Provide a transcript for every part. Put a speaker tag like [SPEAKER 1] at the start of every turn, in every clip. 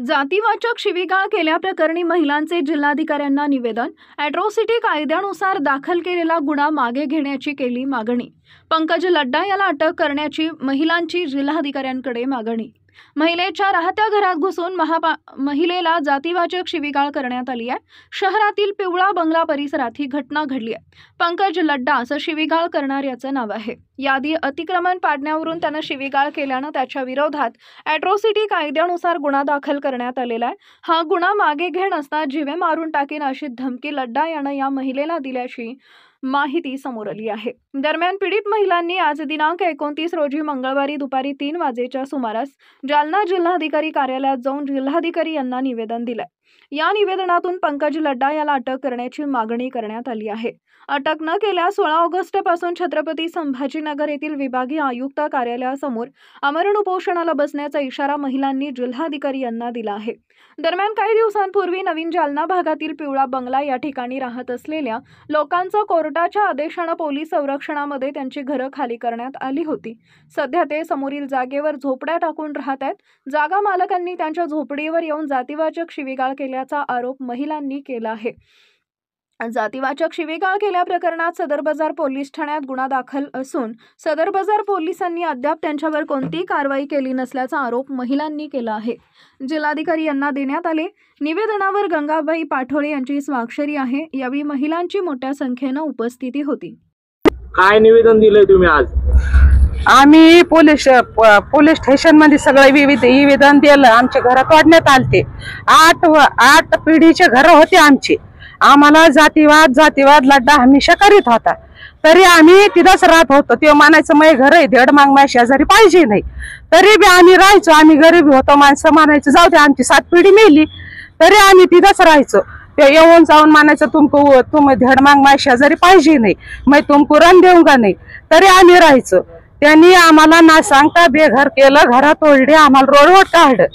[SPEAKER 1] जातीवाचक शिवीगाळ केल्याप्रकरणी महिलांचे जिल्हाधिकाऱ्यांना निवेदन। अॅट्रॉसिटी कायद्यानुसार दाखल केलेला गुन्हा मागे घेण्याची केली मागणी। पंकज लड्डा याला अटक करण्याची महिलांची जिल्हाधिकाऱ्यांकडे मागणी। महिलेच्या राहत्या घरात घुसून महिलेला जातीवाचक शिवीगाळ करण्यात आली आहे। शहरातील पिवळा बंगला परिसरात ही घटना घडली आहे। पंकज लड्डा असं शिवीगाळ करणाऱ्याचं नाव आहे। यादी अतिक्रमण पाडण्यावरून त्यानं शिवीगाळ केल्यानं त्याच्या विरोधात अॅट्रॉसिटी कायद्यानुसार गुन्हा दाखल करण्यात आलेला आहे। हा गुन्हा मागे घे नसता जीवे मारून टाकेन अशी धमकी लड्डा यानं या महिलेला दिल्याची माहिती समोर आली आहे। दरम्यान पीडित महिलांनी आज दिनांक 29 रोजी मंगळवारी दुपारी 3 वाजेच्या सुमारास जालना जिल्हाधिकारी कार्यालयात जाऊन जिल्हाधिकारी यांना निवेदन दिले। या निवेदनातून पंकज लड्डा याला अटक करण्याची मागणी करण्यात आली आहे। अटक न केल्यास 16 ऑगस्ट पासून छत्रपती संभाजीनगर येथील विभागीय आयुक्त कार्यालयासमोर आमरण उपोषणाला बसण्याचा इशारा महिलांनी जिल्हाधिकारी यांना दिला आहे। दरम्यान काही दिवसांपूर्वी नवीन जालना भागातील पिवळा बंगला या ठिकाणी राहत असलेल्या लोकांचा कोर्टाच्या आदेशाने पोलीस संरक्षणामध्ये त्यांची घरं खाली करण्यात आली होती। सध्या ते समोरील जागेवर झोपड्या टाकून राहत आहेत। जागा मालकांनी त्यांच्या झोपडीवर येऊन जातीवाचक शिवीगाळ केल्याचा आरोप महिलांनी केला आहे। जातीवाचक शिवीगाळ केल्या प्रकरणात सदर बाजार पोलीस ठाण्यात गुन्हा दाखल असून सदर बाजार पोलिसांनी अद्याप त्यांच्यावर कोणतीही कारवाई केली नसल्याचा आरोप महिलांनी केला आहे। जिल्हाधिकारी यांना देण्यात आले निवेदनावर गंगाबाई पाठोळे यांची स्वाक्षरी आहे। यावेळी महिलांची मोठ्या संख्येने उपस्थिती होती।
[SPEAKER 2] काय निवेदन दिले तुम्ही आज?
[SPEAKER 3] आम्ही पोलीस स्टेशन मध्ये सगळे विविध निवेदन दिलं। आमच्या घरात तोडण्यात आलते। 8 पिढीचे घर होते आमचे। आम्हाला जातीवाद लड्डा हमेशा करीत होता, तरी आम्ही तिथंच राहत होतो। ते म्हणायचं माझे घर आहे, धेड माग माझ्या शेजारी पाहिजे नाही, तरी बी आम्ही राहायचो। आम्ही गरीब होतो, माणसं म्हणायचं जाऊ दे आमची 7 पिढी मेली तरी आम्ही तिथंच राहायचो। ते येऊन जाऊन म्हणायचं तुम धेड माग माझ्या शेजारी पाहिजे नाही, मैं तुमको रन देऊंगा नाही, तरी आम्ही राहायचो। त्यांनी आम्हाला ना सांगता बेघर केलं, घरात ओढले, आम्हाला रोडवर काढलं,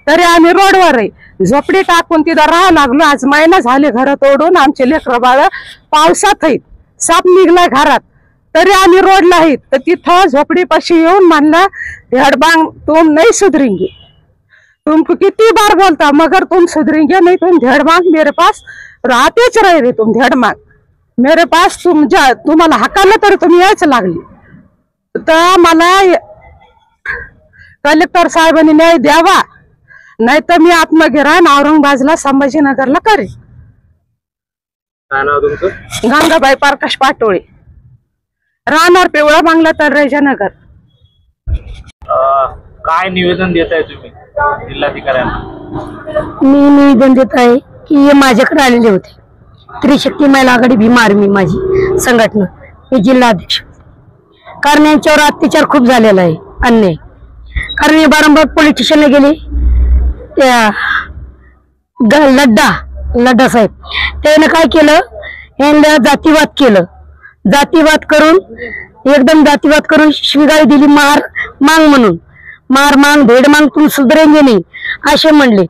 [SPEAKER 3] तरी आम्ही रोडवर आहे। झोपडी टाकून तिथं राहावं लागलो। आज महिना झाले घर तोडून। आमचे लेकरं बाळ पावसात आहेत, साप निघलाय घरात, तरी आम्ही रोडला आहेत। तर तिथं झोपडीपाशी येऊन म्हणला धेडबांग तुम नहीं सुधरेंगे, तुमको किती बार बोलता मगर तुम सुधरेंगे नहीं, तुम धेडबांग मेरे पास राहतेच रहे रे, तुम धेडबांग मेरे पास तुम्हाला हकाला तरी तुम्ही यायचं लागली। तर मला कलेक्टर साहेबांनी न्याय द्यावा, नाही तर मी आत्मगिरण औरंगाबादला संभाजीनगरला करेन।
[SPEAKER 2] काय नाव तुमचं?
[SPEAKER 3] गंगाबाई प्रकाश पाटोळे, राहणार पिवळा बंगला तळरेजानगर।
[SPEAKER 2] काय निवेदन देताय तुम्ही जिल्हाधिकाऱ्यांना?
[SPEAKER 4] मी निवेदन देत आहे की हे माझ्याकडे आलेले होते। त्रिशक्ती महिला आघाडी भीम आर्मी माझी संघटना, मी जिल्हाध्यक्ष। कारण यांच्यावर अत्याचार खूप झालेला आहे, अन्याय। कारण मी वारंवार पोलीस स्टेशनला गेले। लड्डा साहेब त्याने काय केलं, यांना जातीवाद केलं। जातीवाद करून शिवीगाळ दिली, मार मांग भेड मांग तुम सुधरेंगे नाही असे म्हणले।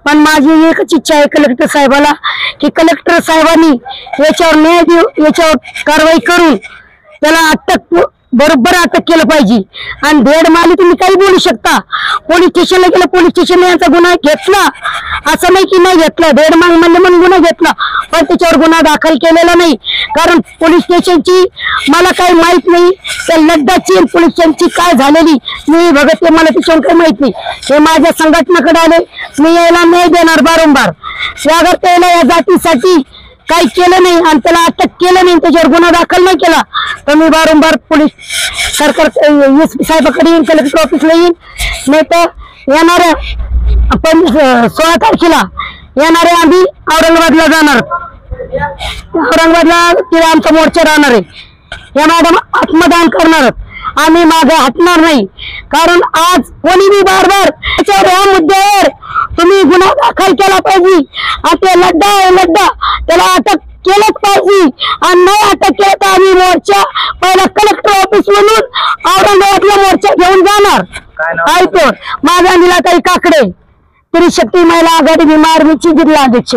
[SPEAKER 4] पण माझी एकच इच्छा आहे कलेक्टर साहेबाला की कलेक्टर साहेबांनी याच्यावर न्याय देऊ, याच्यावर कारवाई करून त्याला बरोबर अटक केलं पाहिजे। आणि भेड माली तुम्ही काही बोलू शकता, पोलीस स्टेशनला गेलं, पोलीस स्टेशनने यांचा गुन्हा घेतला, असं नाही की नाही घेतला। भेड माग म्हणले म्हणून गुन्हा घेतला, पण त्याच्यावर गुन्हा दाखल केलेला नाही। कारण पोलीस स्टेशनची मला काही माहित नाही, त्या लड्डाची पोलीस स्टेशनची काय झालेली मी बघत, ते मला त्याच्यावर काही माहित नाही। हे माझ्या संघटनेकडे आले, मी यायला नाही देणार वारंवार। अगर त्याला या जातीसाठी काही केलं नाही आणि त्याला अटक केलं नाही, त्याच्यावर गुन्हा दाखल नाही केला, तर मी वारंवार पोलीस सरकार साहेबाकडे येईन, कलेक्टर ऑफिसला येईन। नाही तर येणाऱ्या 16 तारखेला येणाऱ्या आम्ही औरंगाबादला जाणार। औरंगाबादला तिला आमचा मोर्चा राहणार आहे। या मॅडम आत्मदान करणार, आम्ही मागे हटणार नाही। कारण आज कोणी बी बार या मुद्द्यावर तुम्ही गुन्हा दाखल केला पाहिजे आणि ते लड्डा त्याला अटक केलंच पाहिजे। आणि नाही अटक केलं तर आम्ही मोर्चा पहिला कलेक्टर ऑफिस म्हणून औरंगाबादला मोर्चा घेऊन जाणार। ऐकतो माझा निलाताई काकडे, त्रिशक्ती महिला आघाडी भीम आर्मीची जिल्हाध्यक्ष।